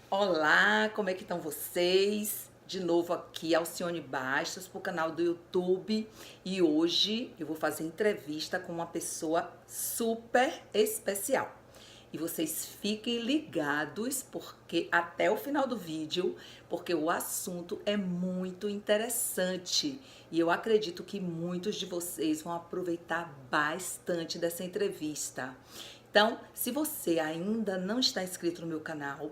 Olá, como é que estão vocês? De novo aqui, Alcione Bastos, para o canal do YouTube. E hoje eu vou fazer entrevista com uma pessoa super especial. E vocês fiquem ligados porque até o final do vídeo, porque o assunto é muito interessante. E eu acredito que muitos de vocês vão aproveitar bastante dessa entrevista. Então, se você ainda não está inscrito no meu canal,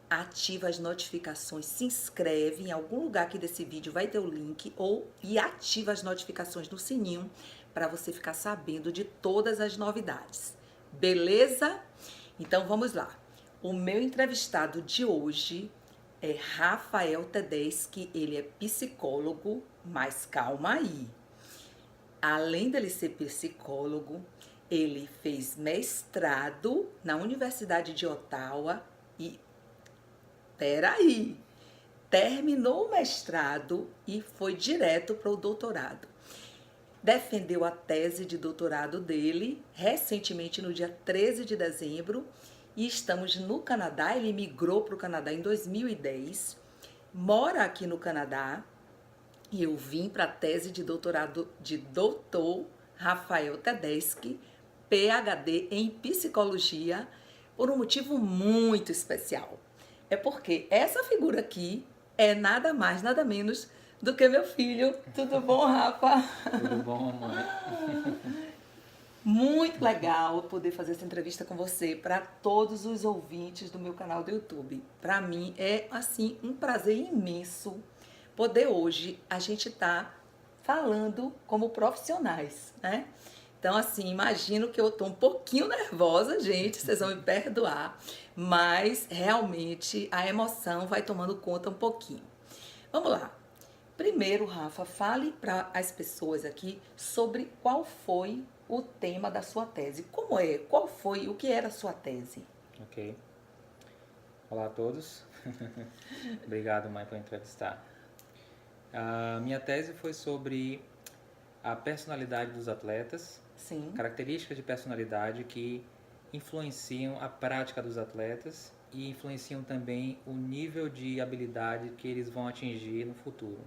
ativa as notificações, se inscreve em algum lugar aqui desse vídeo, vai ter o link, e ativa as notificações no sininho para você ficar sabendo de todas as novidades. Beleza? Então vamos lá. O meu entrevistado de hoje é Rafael Tedeschi, ele é psicólogo, mas calma aí. Além dele ser psicólogo, ele fez mestrado na Universidade de Ottawa e peraí, terminou o mestrado e foi direto para o doutorado. Defendeu a tese de doutorado dele recentemente no dia 13 de dezembro e estamos no Canadá. Ele migrou para o Canadá em 2010, mora aqui no Canadá e eu vim para a tese de doutorado de doutor Rafael Tedeschi, PhD em psicologia, por um motivo muito especial. É porque essa figura aqui é nada mais, nada menos do que meu filho. Tudo bom, Rafa? Tudo bom, mãe? Muito legal poder fazer essa entrevista com você para todos os ouvintes do meu canal do YouTube. Para mim é assim um prazer imenso poder hoje a gente tá falando como profissionais, né? Então, assim, imagino que eu tô um pouquinho nervosa, gente, vocês vão me perdoar, mas realmente a emoção vai tomando conta um pouquinho. Vamos lá. Primeiro, Rafa, fale para as pessoas aqui sobre qual foi o tema da sua tese. Como é? Qual foi? O que era a sua tese? Ok. Olá a todos. Obrigado, mãe, por entrevistar. A minha tese foi sobre a personalidade dos atletas, Sim. características de personalidade que influenciam a prática dos atletas e influenciam também o nível de habilidade que eles vão atingir no futuro.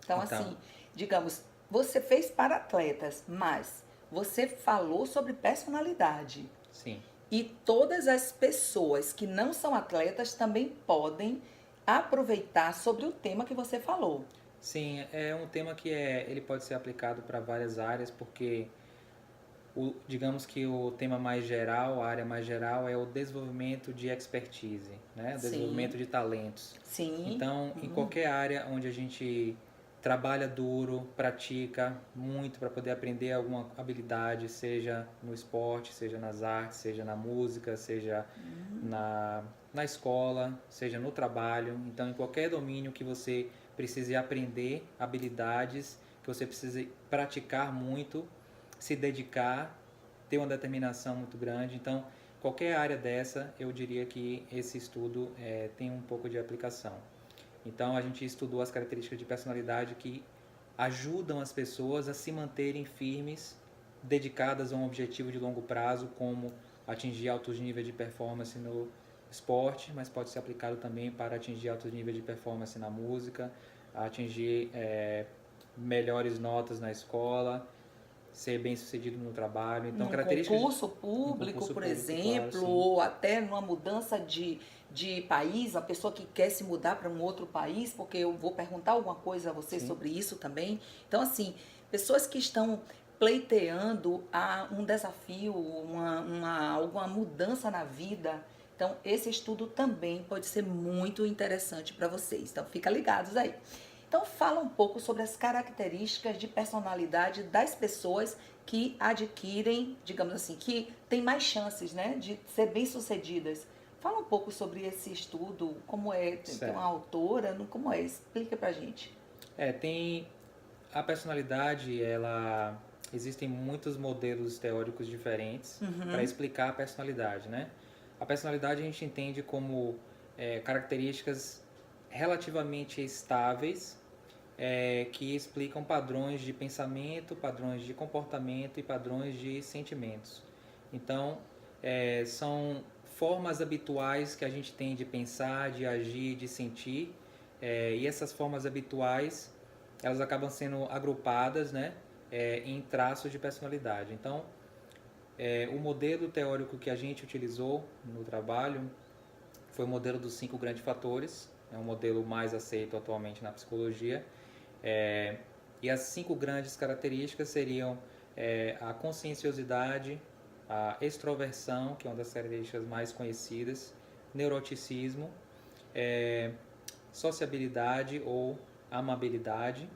Então, Então, assim, digamos, você fez para atletas, mas você falou sobre personalidade. sim. E todas as pessoas que não são atletas também podem aproveitar sobre o tema que você falou. Sim, é um tema que ele pode ser aplicado para várias áreas, porque digamos que o tema mais geral, a área mais geral é o desenvolvimento de expertise, né? O Sim, desenvolvimento de talentos. sim. Então, em qualquer área onde a gente trabalha duro, pratica muito para poder aprender alguma habilidade, seja no esporte, seja nas artes, seja na música, seja na escola, seja no trabalho. Então, em qualquer domínio que você precise aprender habilidades, que você precise praticar muito, se dedicar, ter uma determinação muito grande. Então, qualquer área dessa, eu diria que esse estudo tem um pouco de aplicação. Então, a gente estudou as características de personalidade que ajudam as pessoas a se manterem firmes, dedicadas a um objetivo de longo prazo, como atingir altos níveis de performance no esporte, mas pode ser aplicado também para atingir altos níveis de performance na música, atingir melhores notas na escola, ser bem sucedido no trabalho. Então, Num características de concurso um público, concurso por público, claro, exemplo, sim. ou até numa mudança de país, a pessoa que quer se mudar para um outro país, porque eu vou perguntar alguma coisa a você Sim. sobre isso também. Então, assim, pessoas que estão pleiteando um desafio, alguma mudança na vida. Então, esse estudo também pode ser muito interessante para vocês. Então, fica ligados aí. Então, fala um pouco sobre as características de personalidade das pessoas que adquirem, digamos assim, que têm mais chances, né, de ser bem-sucedidas. Fala um pouco sobre esse estudo, como é, tem uma Certo. autora, como é? Explica pra gente. Tem a personalidade, ela existem muitos modelos teóricos diferentes para explicar a personalidade, né? A personalidade a gente entende como características relativamente estáveis que explicam padrões de pensamento, padrões de comportamento e padrões de sentimentos. Então, são formas habituais que a gente tem de pensar, de agir, de sentir, e essas formas habituais, elas acabam sendo agrupadas, né, em traços de personalidade. Então, o modelo teórico que a gente utilizou no trabalho foi o modelo dos 5 grandes fatores, é um modelo mais aceito atualmente na psicologia, e as 5 grandes características seriam a conscienciosidade, a extroversão, que é uma das características mais conhecidas, neuroticismo, sociabilidade ou amabilidade,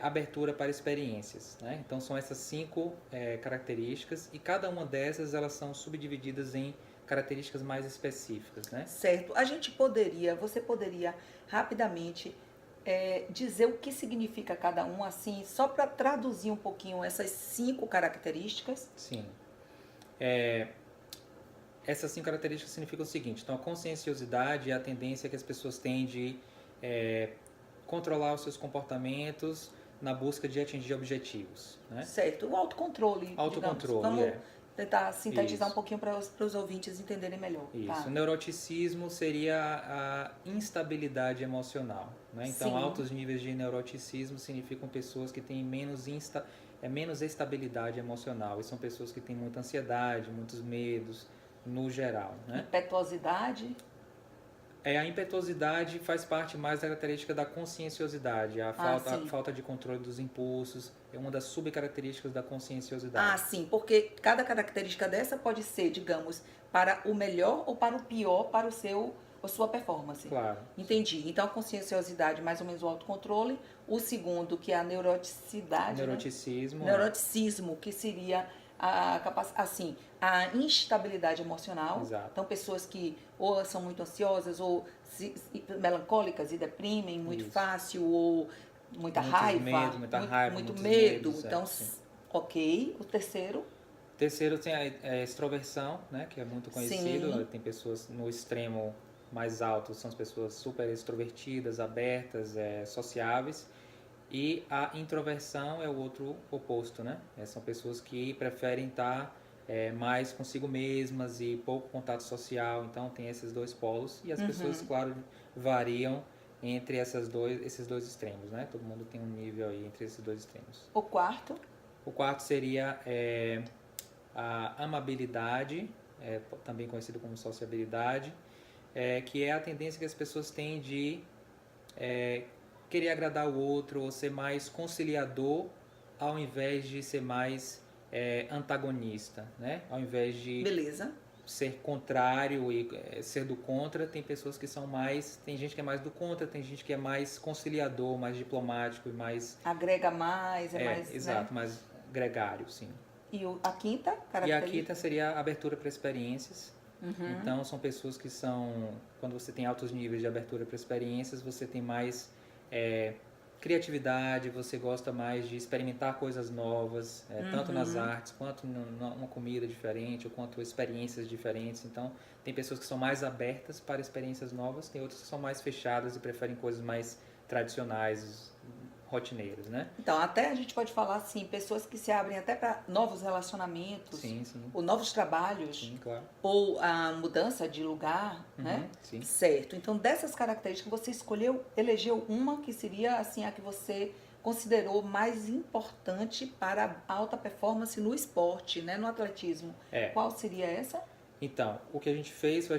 abertura para experiências, né? Então são essas 5 características, e cada uma dessas elas são subdivididas em características mais específicas, né? Certo. Você poderia rapidamente dizer o que significa cada um, assim, só para traduzir um pouquinho essas 5 características? Sim. Essas 5 características significam o seguinte: então a conscienciosidade é a tendência que as pessoas têm de controlar os seus comportamentos na busca de atingir objetivos, né? Certo. O autocontrole, Autocontrole, digamos. Vamos tentar sintetizar Isso. um pouquinho para os ouvintes entenderem melhor. Isso. Tá. O neuroticismo seria a instabilidade emocional, né? Então, Sim. altos níveis de neuroticismo significam pessoas que têm menos estabilidade emocional, e são pessoas que têm muita ansiedade, muitos medos, no geral, né? Impetuosidade. A impetuosidade faz parte mais da característica da conscienciosidade, a falta de controle dos impulsos, é uma das subcaracterísticas da conscienciosidade. Ah, sim, porque cada característica dessa pode ser, digamos, para o melhor ou para o pior para a sua performance. Claro. Entendi. Então, a conscienciosidade, mais ou menos o autocontrole. O segundo, que é a neuroticidade. Neuroticismo. Né? Neuroticismo, que seria a instabilidade emocional. Exato. Então, pessoas que ou são muito ansiosas ou melancólicas e deprimem muito Isso. fácil, ou muita Muitos raiva. medos, muita raiva, muito muitos medo. medos, Então, sim. ok. O terceiro. Terceiro tem a extroversão, né, que é muito conhecido. Sim. Tem pessoas no extremo mais alto, são as pessoas super extrovertidas, abertas, sociáveis. E a introversão é o outro oposto, né? São pessoas que preferem estar mais consigo mesmas e pouco contato social. Então tem esses 2 polos, e as pessoas, claro, variam entre esses dois extremos, né? Todo mundo tem um nível aí entre esses 2 extremos. O quarto. O quarto seria a amabilidade, também conhecido como sociabilidade, que é a tendência que as pessoas têm de querer agradar o outro, ou ser mais conciliador, ao invés de ser mais antagonista, né? Ao invés de Beleza. ser contrário e ser do contra, tem pessoas que são mais... Tem gente que é mais do contra, tem gente que é mais conciliador, mais diplomático e mais... Agrega mais, mais... Exato, né? mais gregário, sim. E a quinta característica? E a quinta seria a abertura para experiências. Então, são pessoas que são... Quando você tem altos níveis de abertura para experiências, você tem mais criatividade, você gosta mais de experimentar coisas novas, tanto nas artes, quanto numa comida diferente, ou quanto experiências diferentes. Então, tem pessoas que são mais abertas para experiências novas, tem outras que são mais fechadas e preferem coisas mais tradicionais, rotineiras, né? Então, até a gente pode falar assim, pessoas que se abrem até para novos relacionamentos, Sim, sim. ou novos trabalhos, Sim, claro. ou a mudança de lugar, né? Sim. Certo. Então, dessas características, você elegeu uma que seria assim a que você considerou mais importante para a alta performance no esporte, né? No atletismo. Qual seria essa? Então, o que a gente fez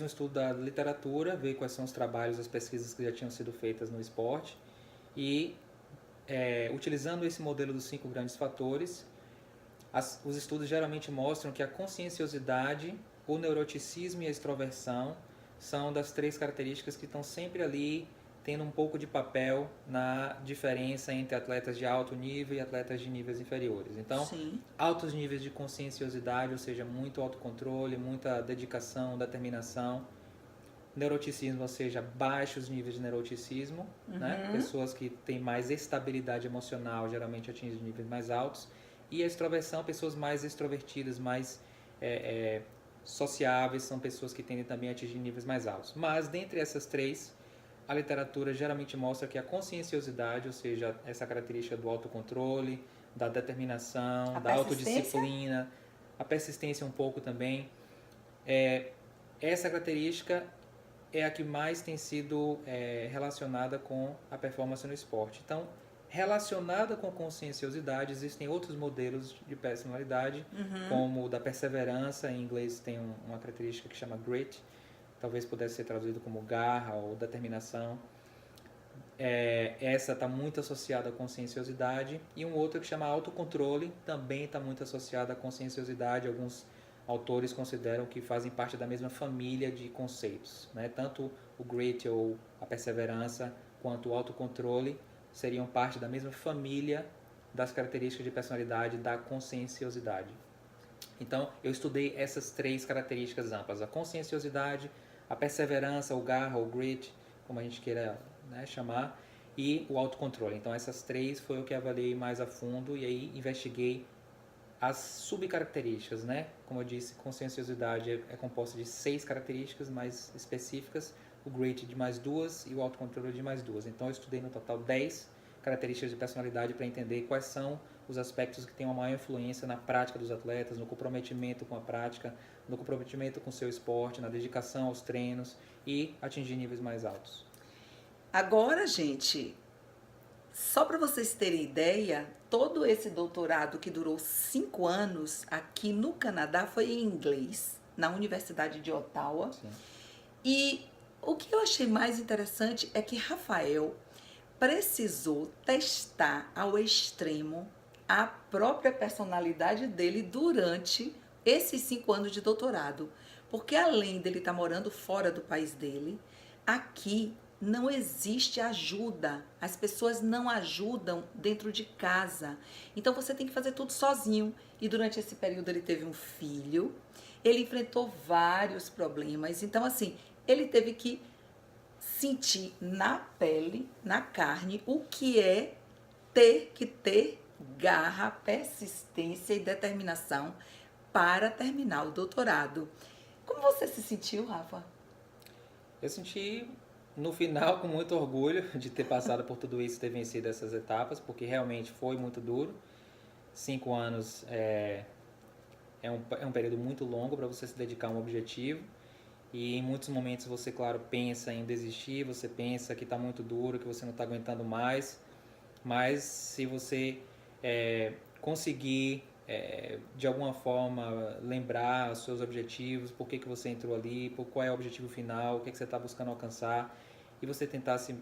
um estudo da literatura, ver quais são os trabalhos, as pesquisas que já tinham sido feitas no esporte, e utilizando esse modelo dos 5 grandes fatores, os estudos geralmente mostram que a conscienciosidade, o neuroticismo e a extroversão são das 3 características que estão sempre ali, tendo um pouco de papel na diferença entre atletas de alto nível e atletas de níveis inferiores. Então, Sim. Altos níveis de conscienciosidade, ou seja, muito autocontrole, muita dedicação, determinação. Neuroticismo, ou seja, baixos níveis de neuroticismo, né? Pessoas que têm mais estabilidade emocional geralmente atingem níveis mais altos. E a extroversão, pessoas mais extrovertidas, mais sociáveis, são pessoas que tendem também a atingir níveis mais altos. Mas, dentre essas 3, a literatura geralmente mostra que a conscienciosidade, ou seja, essa característica do autocontrole, da determinação, da autodisciplina, a persistência um pouco também, essa característica é a que mais tem sido relacionada com a performance no esporte. Então, relacionada com conscienciosidade, existem outros modelos de personalidade, como o da perseverança, em inglês tem uma característica que chama grit, talvez pudesse ser traduzido como garra ou determinação. Essa está muito associada à conscienciosidade, e um outro que chama autocontrole, também está muito associado à conscienciosidade. Alguns autores consideram que fazem parte da mesma família de conceitos, né? Tanto o grit ou a perseverança quanto o autocontrole seriam parte da mesma família das características de personalidade da conscienciosidade. Então, eu estudei essas três características amplas: a conscienciosidade, a perseverança, o garra, o grit, como a gente queira, né, chamar, e o autocontrole. Então, essas três foi o que avaliei mais a fundo, e aí investiguei as subcaracterísticas, né? Como eu disse, conscienciosidade é composta de 6 características mais específicas, o grit de mais 2 e o autocontrole de mais 2. Então, eu estudei no total 10 características de personalidade para entender quais são os aspectos que têm uma maior influência na prática dos atletas, no comprometimento com a prática, no comprometimento com o seu esporte, na dedicação aos treinos e atingir níveis mais altos. Agora, gente, só para vocês terem ideia, todo esse doutorado que durou 5 anos aqui no Canadá foi em inglês, na Universidade de Ottawa. Sim. E o que eu achei mais interessante é que Rafael precisou testar ao extremo a própria personalidade dele durante esses 5 anos de doutorado. Porque além dele estar morando fora do país dele, aqui não existe ajuda. As pessoas não ajudam dentro de casa. Então você tem que fazer tudo sozinho. E durante esse período ele teve um filho, ele enfrentou vários problemas. Então, assim, ele teve que sentir na pele, na carne, o que é ter que ter garra, persistência e determinação para terminar o doutorado. Como você se sentiu, Rafa? Eu senti, no final, com muito orgulho de ter passado por tudo isso, ter vencido essas etapas, porque realmente foi muito duro. 5 anos é um período muito longo para você se dedicar a um objetivo. E em muitos momentos você, claro, pensa em desistir, você pensa que está muito duro, que você não está aguentando mais. Mas se você conseguir, de alguma forma, lembrar os seus objetivos, por que você entrou ali, qual é o objetivo final, o que você está buscando alcançar, e você tentar se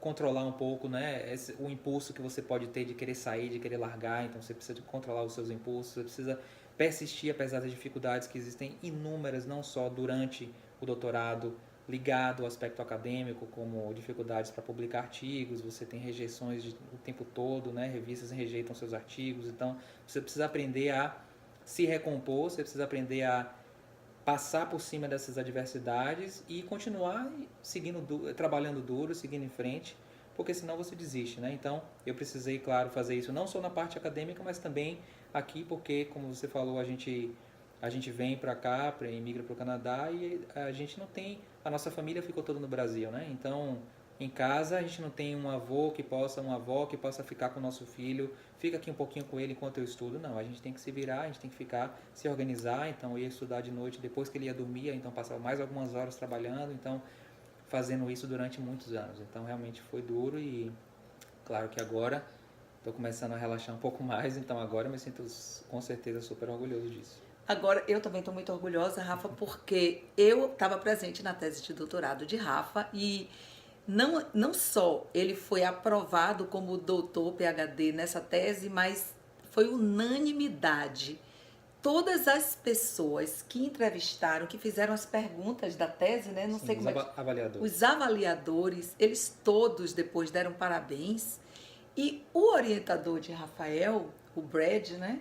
controlar um pouco, né, o impulso que você pode ter de querer sair, de querer largar. Então você precisa controlar os seus impulsos, você precisa persistir apesar das dificuldades que existem inúmeras, não só durante o doutorado, ligado ao aspecto acadêmico, como dificuldades para publicar artigos, você tem rejeições o tempo todo, né? Revistas rejeitam seus artigos. Então você precisa aprender a se recompor, você precisa aprender a passar por cima dessas adversidades e continuar trabalhando duro, seguindo em frente, porque senão você desiste, né? Então eu precisei, claro, fazer isso não só na parte acadêmica, mas também aqui, porque, como você falou, a gente vem para cá, emigra para o Canadá, e a gente não tem, a nossa família ficou toda no Brasil, né? Então, em casa a gente não tem uma avó que possa ficar com o nosso filho, fica aqui um pouquinho com ele enquanto eu estudo. Não, a gente tem que se virar, a gente tem que ficar, se organizar. Então, eu ia estudar de noite, depois que ele ia dormir, então passava mais algumas horas trabalhando, então fazendo isso durante muitos anos. Então, realmente foi duro, e claro que agora estou começando a relaxar um pouco mais, então agora eu me sinto com certeza super orgulhoso disso. Agora, eu também estou muito orgulhosa, Rafa, porque eu estava presente na tese de doutorado de Rafa, e não só ele foi aprovado como doutor PhD nessa tese, mas foi unanimidade. Todas as pessoas que entrevistaram, que fizeram as perguntas da tese, né? Não Sim, sei como é. Avaliadores. Os avaliadores, eles todos depois deram parabéns. E o orientador de Rafael, o Brad, né?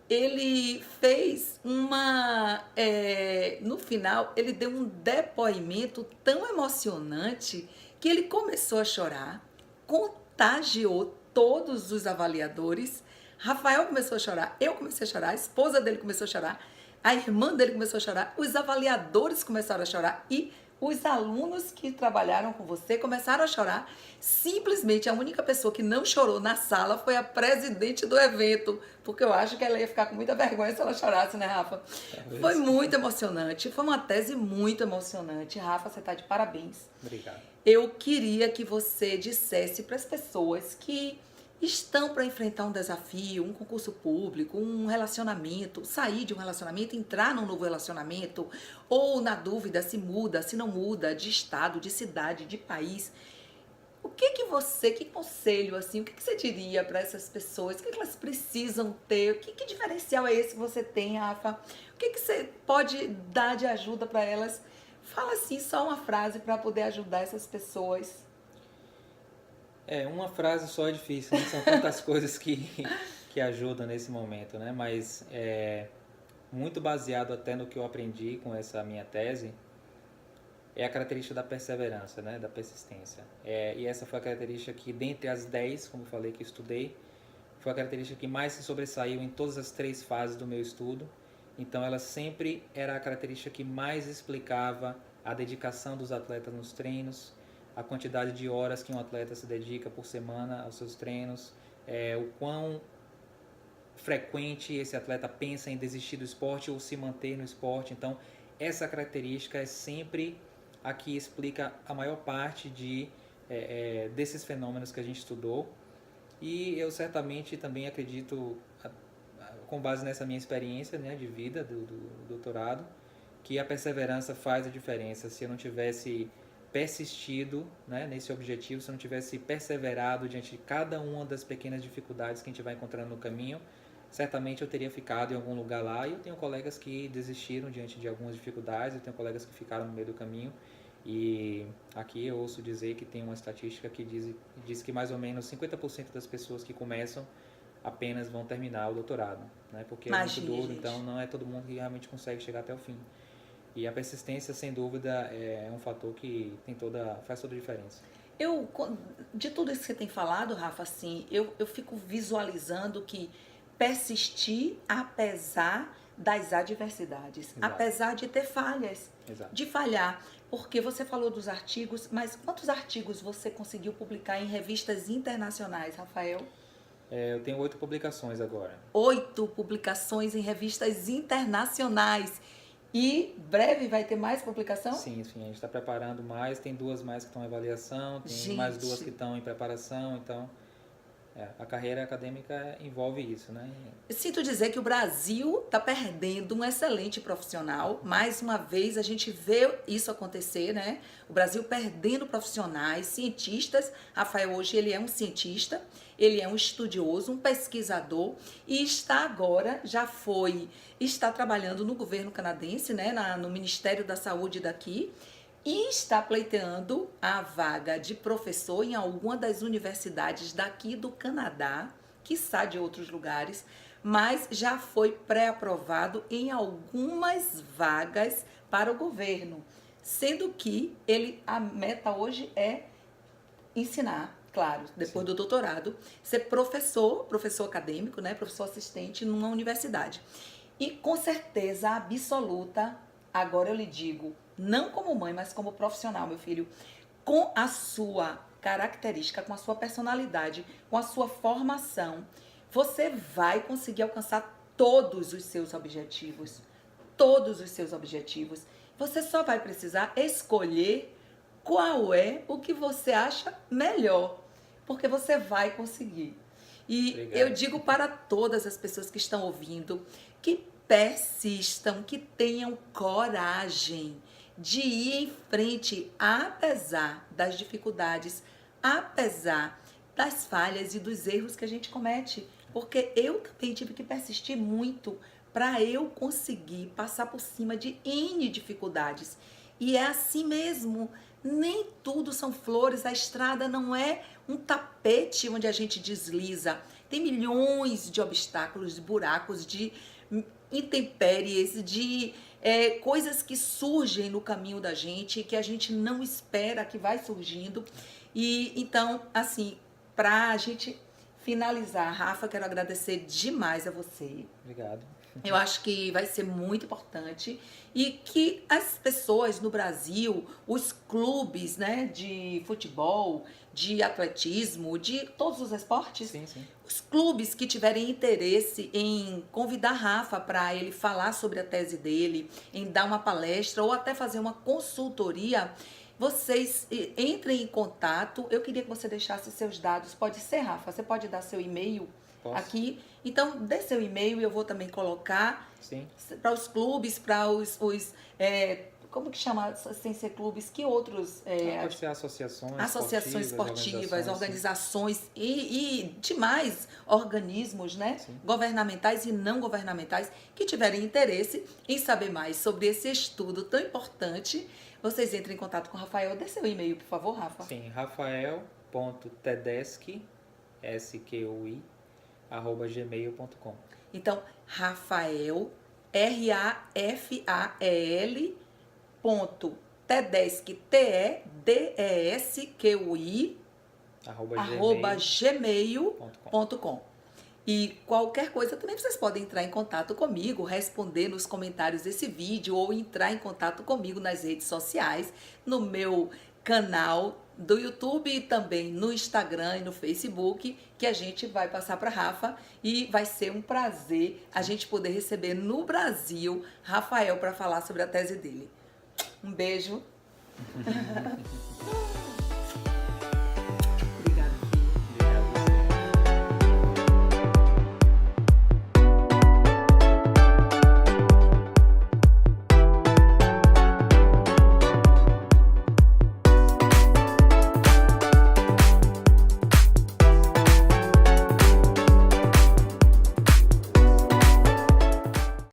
Ele fez no final, ele deu um depoimento tão emocionante que ele começou a chorar, contagiou todos os avaliadores. Rafael começou a chorar, eu comecei a chorar, a esposa dele começou a chorar, a irmã dele começou a chorar, os avaliadores começaram a chorar, e os alunos que trabalharam com você começaram a chorar. Simplesmente a única pessoa que não chorou na sala foi a presidente do evento, porque eu acho que ela ia ficar com muita vergonha se ela chorasse, né, Rafa? Talvez. Foi muito emocionante, foi uma tese muito emocionante. Rafa, você está de parabéns. Obrigado. Eu queria que você dissesse para as pessoas que estão para enfrentar um desafio, um concurso público, um relacionamento, sair de um relacionamento, entrar num novo relacionamento, ou na dúvida se muda, se não muda, de estado, de cidade, de país. O que você, que conselho, assim, o que você diria para essas pessoas? O que elas precisam ter? Que diferencial é esse que você tem, Rafa? O que você pode dar de ajuda para elas? Fala assim, só uma frase para poder ajudar essas pessoas. Uma frase só é difícil, né? São tantas coisas que ajudam nesse momento, né? Mas muito baseado até no que eu aprendi com essa minha tese, é a característica da perseverança, né? Da persistência. E essa foi a característica que, dentre as 10, como eu falei, que estudei, foi a característica que mais se sobressaiu em todas as 3 fases do meu estudo. Então, ela sempre era a característica que mais explicava a dedicação dos atletas nos treinos, a quantidade de horas que um atleta se dedica por semana aos seus treinos, o quão frequente esse atleta pensa em desistir do esporte ou se manter no esporte. Então, essa característica é sempre a que explica a maior parte desses fenômenos que a gente estudou. E eu certamente também acredito, com base nessa minha experiência, né, de vida do doutorado, que a perseverança faz a diferença. Se eu não tivesse persistido, né, nesse objetivo, se eu não tivesse perseverado diante de cada uma das pequenas dificuldades que a gente vai encontrando no caminho, certamente eu teria ficado em algum lugar lá. E eu tenho colegas que desistiram diante de algumas dificuldades, eu tenho colegas que ficaram no meio do caminho. E aqui eu ouço dizer que tem uma estatística que diz que mais ou menos 50% das pessoas que começam apenas vão terminar o doutorado, né? Porque é muito duro, gente. Então não é todo mundo que realmente consegue chegar até o fim. E a persistência, sem dúvida, é um fator que faz toda a diferença. De tudo isso que você tem falado, Rafa, assim, eu fico visualizando que persistir apesar das adversidades, Exato. apesar de ter falhas, Exato. de falhar. Porque você falou dos artigos, mas quantos artigos você conseguiu publicar em revistas internacionais, Rafael? Eu tenho 8 publicações agora. 8 publicações em revistas internacionais. E breve vai ter mais publicação? Sim, a gente está preparando mais. Tem 2 mais que estão em avaliação, tem mais 2 que estão em preparação. Então, a carreira acadêmica envolve isso, né? Eu sinto dizer que o Brasil está perdendo um excelente profissional. Mais uma vez, a gente vê isso acontecer, né? O Brasil perdendo profissionais, cientistas. Rafael, hoje, ele é um cientista, ele é um estudioso, um pesquisador e está agora, está trabalhando no governo canadense, né? No Ministério da Saúde daqui. E está pleiteando a vaga de professor em alguma das universidades daqui do Canadá, quiçá de outros lugares, mas já foi pré-aprovado em algumas vagas para o governo, sendo que a meta hoje é ensinar, claro, depois do doutorado, ser professor acadêmico, né, professor assistente numa universidade. E com certeza absoluta, agora eu lhe digo, não como mãe, mas como profissional, meu filho, com a sua característica, com a sua personalidade, com a sua formação, você vai conseguir alcançar todos os seus objetivos. Todos os seus objetivos. Você só vai precisar escolher qual é o que você acha melhor, porque você vai conseguir. E obrigado. Eu digo para todas as pessoas que estão ouvindo que persistam, que tenham coragem de ir em frente, apesar das dificuldades, apesar das falhas e dos erros que a gente comete. Porque eu também tive que persistir muito para eu conseguir passar por cima de N dificuldades. E é assim mesmo, nem tudo são flores, a estrada não é um tapete onde a gente desliza. Tem milhões de obstáculos, de buracos, de intempéries, de coisas que surgem no caminho da gente, que a gente não espera, que vai surgindo. E então, assim, para a gente finalizar, Rafa, quero agradecer demais a você. Obrigado. Eu acho que vai ser muito importante e que as pessoas no Brasil, os clubes, né, de futebol, de atletismo, de todos os esportes, Sim, sim. os clubes que tiverem interesse em convidar Rafa para ele falar sobre a tese dele, em dar uma palestra ou até fazer uma consultoria, vocês entrem em contato. Eu queria que você deixasse seus dados. Pode ser, Rafa? Você pode dar seu e-mail Posso? aqui? Então, dê seu e-mail e eu vou também colocar Sim. para os clubes, para como que chama, sem ser clubes, que outros Pode ser associações esportivas, organizações, organizações e demais organismos, né, Sim. governamentais e não governamentais que tiverem interesse em saber mais sobre esse estudo tão importante. Vocês entrem em contato com o Rafael. Dê seu e-mail, por favor, Rafa. Sim, rafael.tedeschi, SQI, @gmail.com. Então, Rafael, RAFAEL, Tedeschi, TEDESQI, @gmail.com. E qualquer coisa também vocês podem entrar em contato comigo, responder nos comentários desse vídeo ou entrar em contato comigo nas redes sociais, no meu canal do YouTube e também no Instagram e no Facebook, que a gente vai passar para Rafa e vai ser um prazer a gente poder receber no Brasil Rafael para falar sobre a tese dele. Um beijo.